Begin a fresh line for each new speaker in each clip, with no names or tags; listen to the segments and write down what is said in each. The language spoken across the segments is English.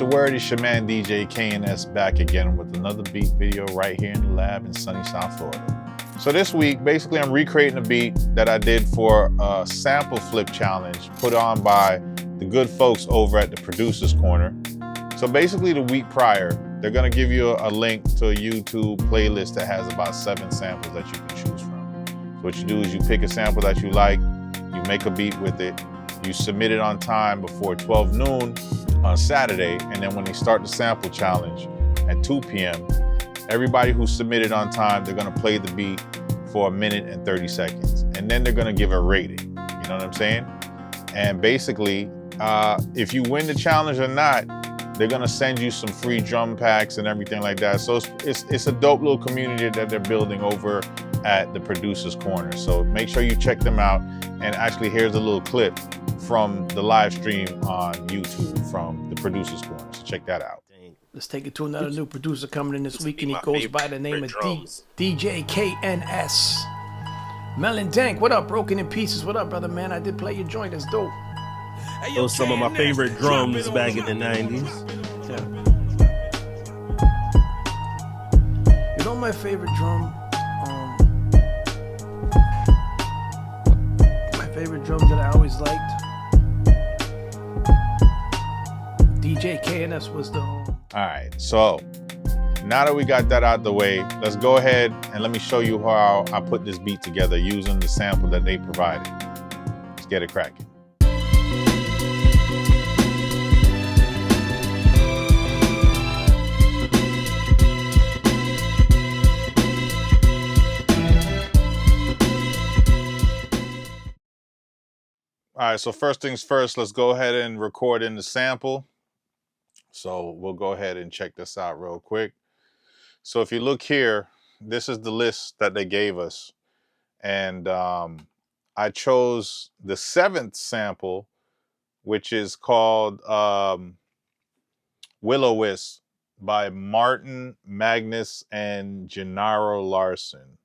the word? It's your man DJ KNS back again with another beat video right here in the lab in sunny South Florida. So this week, basically I'm recreating a beat that I did for a sample flip challenge put on by the good folks over at the Producer's Corner. So basically the week prior, they're gonna give you a link to a YouTube playlist that has about 7 samples that you can choose from. So what you do is you pick a sample that you like, you make a beat with it, you submit it on time before 12 noon on Saturday, and then when they start the sample challenge at 2 p.m., everybody who submitted on time, they're gonna play the beat for 1 minute and 30 seconds. And then they're gonna give a rating, you know what I'm saying? And basically, if you win the challenge or not, they're gonna send you some free drum packs and everything like that. So it's a dope little community that they're building over at the Producer's Corner. So make sure you check them out. And actually, here's a little clip from the live stream on YouTube from the Producer's Corner. So check that out.
Let's take it to another new producer coming in this week, and he goes by the name of DeeJay KNS. Melon Dank, what up? Broken in Pieces, what up, brother, man? I did play your joint, that's dope.
Those some of my favorite drums back in the 90s.
Yeah. You know my favorite drum? My favorite drum that I always liked? DeeJay KNS was the home.
All right, so now that we got that out the way, let's go ahead and let me show you how I put this beat together using the sample that they provided. Let's get it cracking. All right, so first things first, let's go ahead and record in the sample. So we'll go ahead and check this out real quick. So if you look here, this is the list that they gave us. And I chose the 7th sample, which is called Will-O-Wisp by Martin Magnus and Gennaro Larson,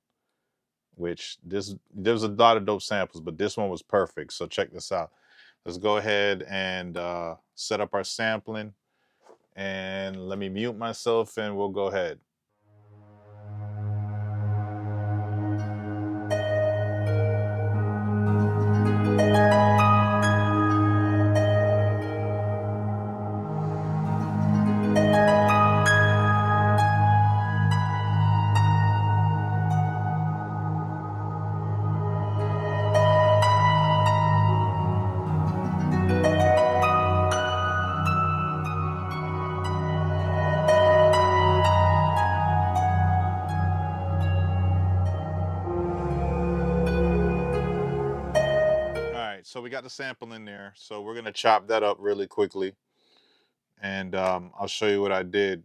which there's a lot of dope samples, but this one was perfect. So check this out. Let's go ahead and set up our sampling. And let me mute myself and we'll go ahead. So we got the sample in there. So we're gonna chop that up really quickly. And I'll show you what I did.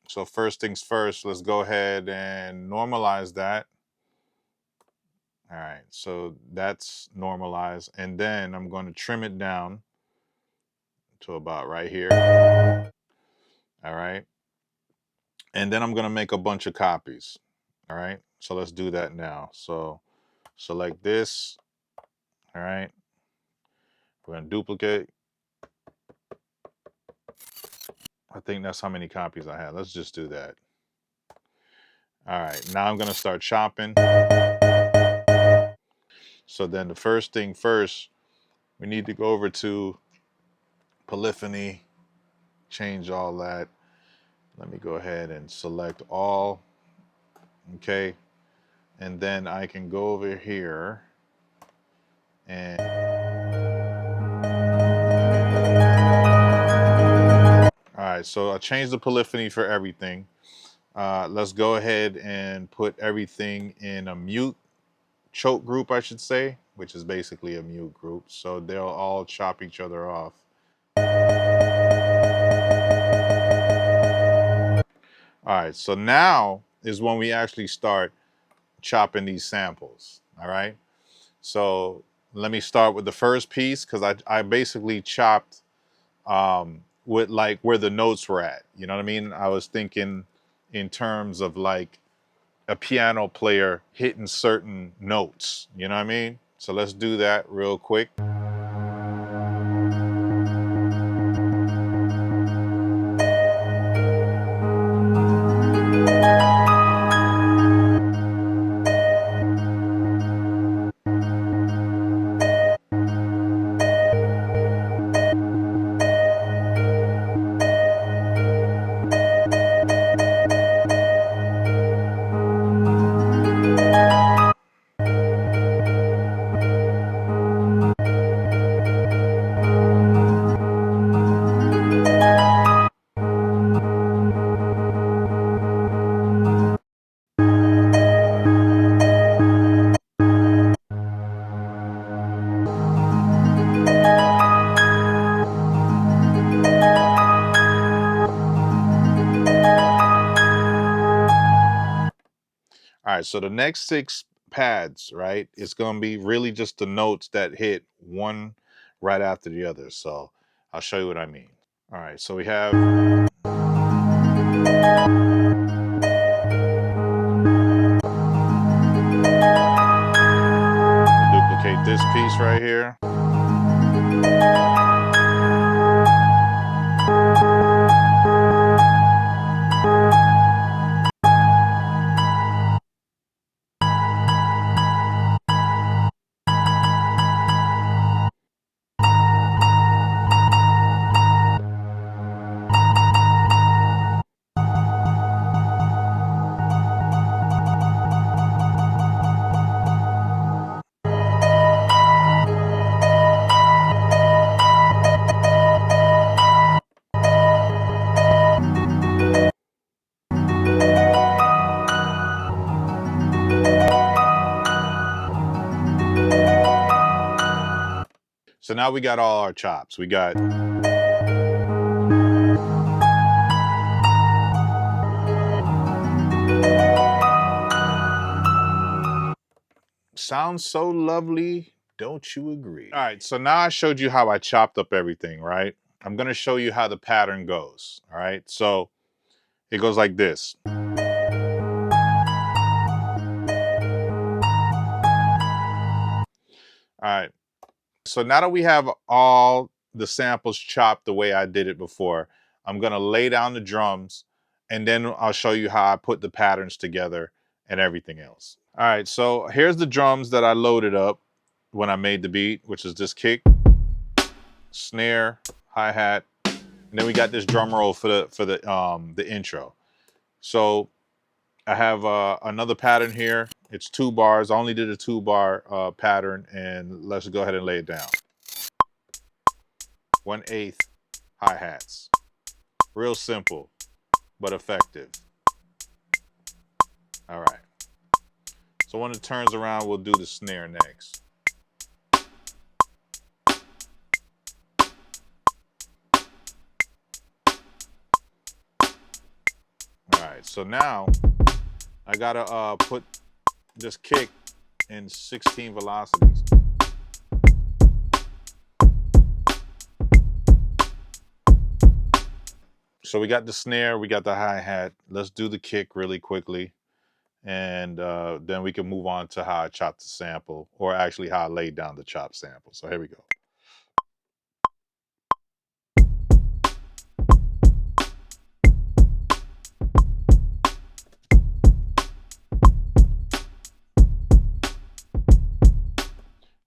So first things first, let's go ahead and normalize that. All right, so that's normalized. And then I'm gonna trim it down to about right here. All right. And then I'm gonna make a bunch of copies. All right, so let's do that now. So select this, all right. We're gonna duplicate. I think that's how many copies I had. Let's just do that. All right, now I'm gonna start chopping. So then the first thing first, we need to go over to Polyphony, change all that. Let me go ahead and select all, okay? And then I can go over here and all right, so I changed the polyphony for everything. Let's go ahead and put everything in a mute choke group, I should say, which is basically a mute group. So they'll all chop each other off. All right, so now is when we actually start chopping these samples, all right? So let me start with the first piece because I basically chopped with like where the notes were at. You know what I mean? I was thinking in terms of like a piano player hitting certain notes. You know what I mean? So let's do that real quick. All right, so the next 6 pads, right, it's gonna be really just the notes that hit one right after the other. So I'll show you what I mean. All right, so we have duplicate this piece right here. So now we got all our chops. We got sounds so lovely, don't you agree? All right, so now I showed you how I chopped up everything, right? I'm gonna show you how the pattern goes, all right? So it goes like this. All right, so now that we have all the samples chopped the way I did it before, I'm gonna lay down the drums and then I'll show you how I put the patterns together and everything else. All right, so here's the drums that I loaded up when I made the beat, which is this kick, snare, hi-hat, and then we got this drum roll for the intro. So I have another pattern here. It's 2 bars. I only did a 2-bar pattern, and let's go ahead and lay it down. 1/8 hi-hats. Real simple, but effective. All right. So when it turns around, we'll do the snare next. All right, so now I gotta put this kick in 16 velocities. So we got the snare, we got the hi-hat. Let's do the kick really quickly. And then we can move on to how I chopped the sample, or actually how I laid down the chop sample. So here we go.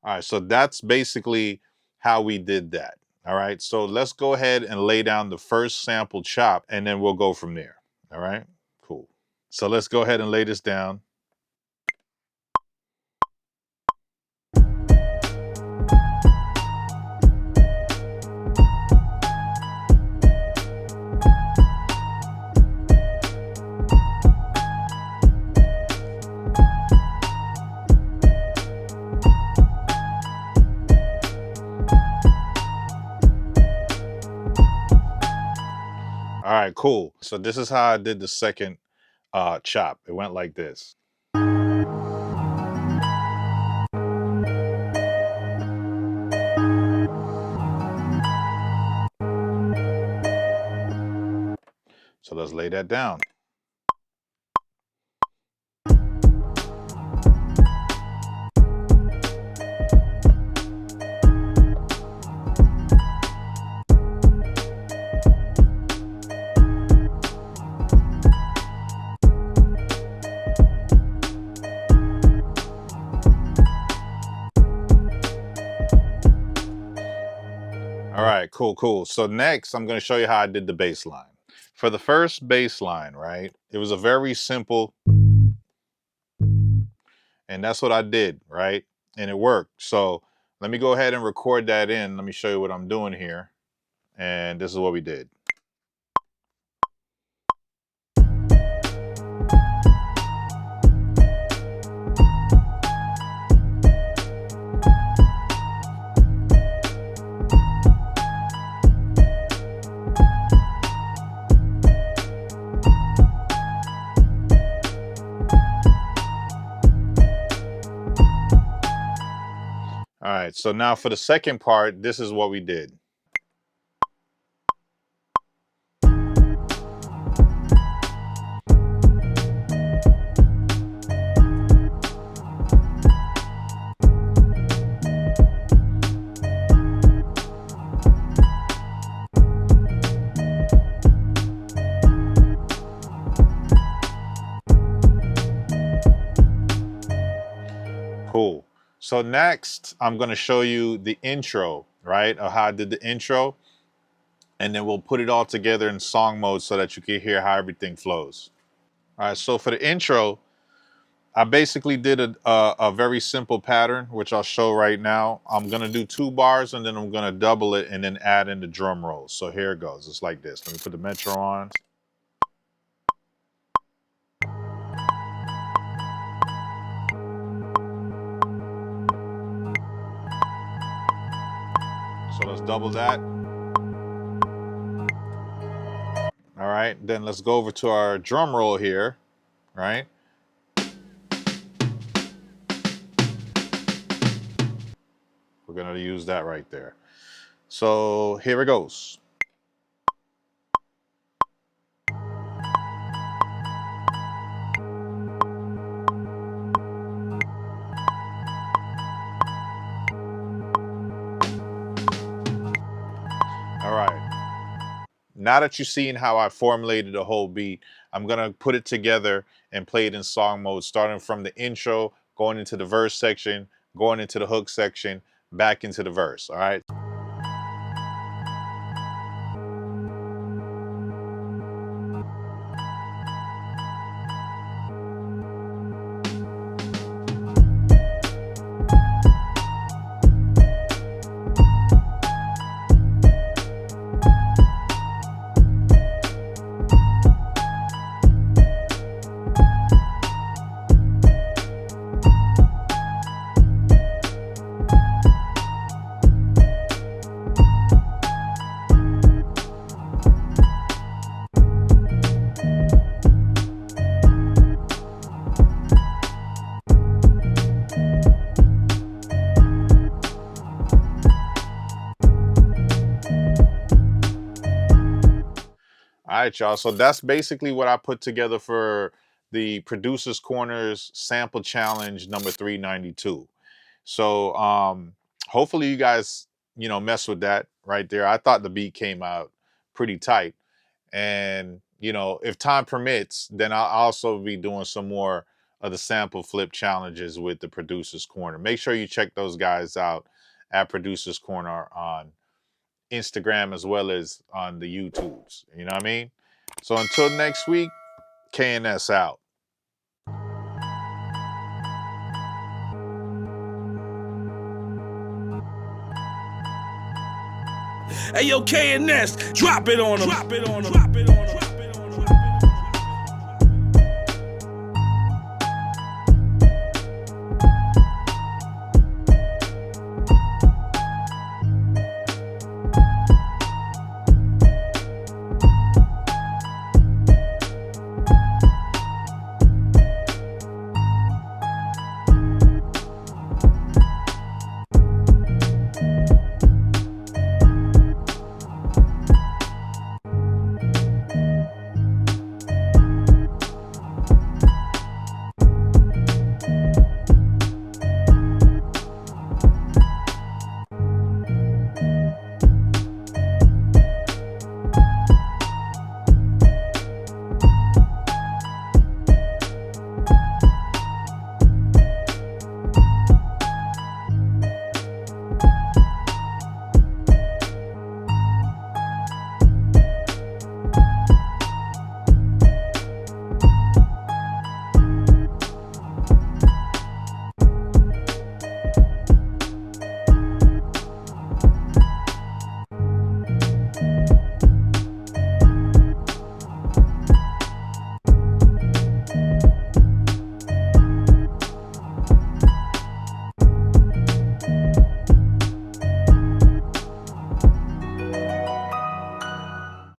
All right, so that's basically how we did that. All right, so let's go ahead and lay down the first sample chop, and then we'll go from there. All right, cool. So let's go ahead and lay this down. All right, cool. So this is how I did the second chop. It went like this. So let's lay that down. All right, cool. So next, I'm going to show you how I did the bass line. For the first bass line, right, it was a very simple, and that's what I did, right? And it worked. So let me go ahead and record that in. Let me show you what I'm doing here. And this is what we did. right, so now for the second part, this is what we did. Cool. So next, I'm going to show you the intro, right, of how I did the intro. And then we'll put it all together in song mode so that you can hear how everything flows. All right, so for the intro, I basically did a very simple pattern, which I'll show right now. I'm going to do 2 bars, and then I'm going to double it and then add in the drum rolls. So here it goes. It's like this. Let me put the Metro on. So let's double that. All right, then let's go over to our drum roll here, right? We're gonna use that right there. So here it goes. All right. Now that you've seen how I formulated the whole beat, I'm gonna put it together and play it in song mode, starting from the intro, going into the verse section, going into the hook section, back into the verse, all right? All right, y'all. So that's basically what I put together for the Producers Corners Sample Challenge number 392. So hopefully you guys, mess with that right there. I thought the beat came out pretty tight. And, if time permits, then I'll also be doing some more of the sample flip challenges with the Producers Corner. Make sure you check those guys out at Producers Corner on Instagram as well as on the YouTubes. You know what I mean? So until next week, KNS out.
Hey yo, KNS, drop it on them. Drop it on them. Drop it on them.